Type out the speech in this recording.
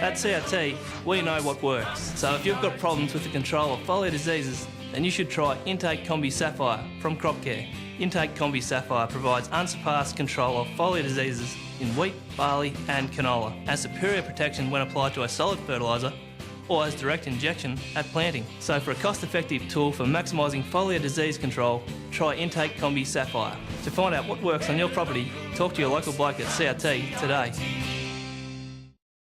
At CRT, we know what works. So if you've got problems with the control of foliar diseases, then you should try Intake Combi Sapphire from Crop Care. Intake Combi Sapphire provides unsurpassed control of foliar diseases in wheat, barley and canola, and superior protection when applied to a solid fertiliser or as direct injection at planting. So for a cost-effective tool for maximising foliar disease control, try Intake Combi Sapphire. To find out what works on your property, talk to your local bloke at CRT today.